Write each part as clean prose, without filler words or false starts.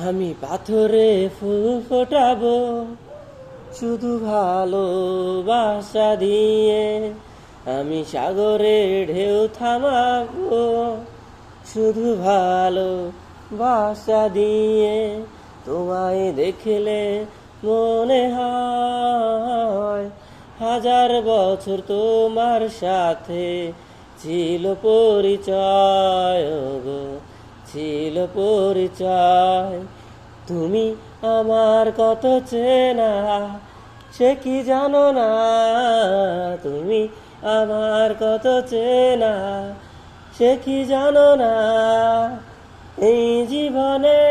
আমি পাথরে ফুল ফোটাবো শুধু ভালোবাসা দিয়ে। আমি সাগরে ঢেউ থামাবো শুধু ভালোবাসা দিয়ে। তোমায় দেখলে মনে হয় হাজার বছর তোমার সাথে ছিল পরিচয় গো, ছিল পরিচয়। তুমি আমার কত চেনা সে কি জানো না, তুমি আমার কত চেনা সে কি জানো না। এই জীবনে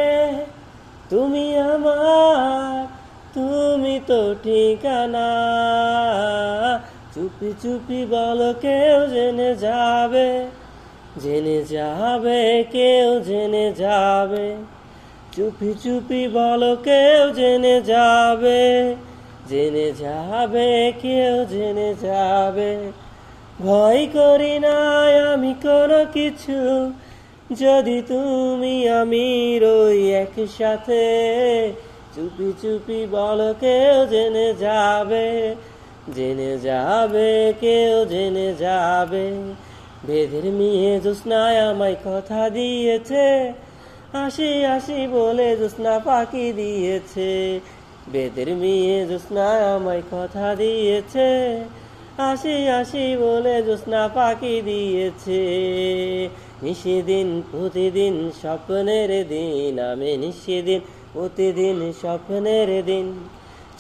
তুমি আমার, তুমি তো ঠিকানা। চুপি চুপি বলো কেউ জেনে যাবে, জেনে যাবে কেউ জেনে যাবে। চুপি চুপি বলো কেউ জেনে যাবে, জেনে যাবে কেউ জেনে যাবে। ভয় করি না আমি কোনো কিছু, যদি তুমি আমি রই একসাথে। চুপি চুপি বলো কেউ জেনে যাবে, জেনে যাবে কেউ জেনে যাবে। বেদের মেয়ে জ্যোৎস্নায় আমায় কথা দিয়েছে, হাসি হাসি বলে জ্যোৎস্না পাখি দিয়েছে। বেদের মেয়ে জ্যোৎস্নায় আমায় কথা দিয়েছে, হাসি হাসি বলে জ্যোৎস্না পাখি দিয়েছে। নিশিদিন প্রতিদিন স্বপ্নের দিন, আমি নিশিদিন প্রতিদিন স্বপ্নের দিন।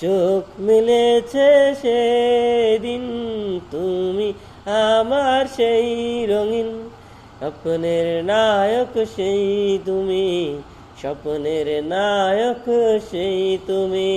চোখ মিলেছে সেদিন, তুমি আমার সেই রঙিন স্বপ্নের নায়ক সেই তুমি, স্বপ্নের নায়ক সেই তুমি।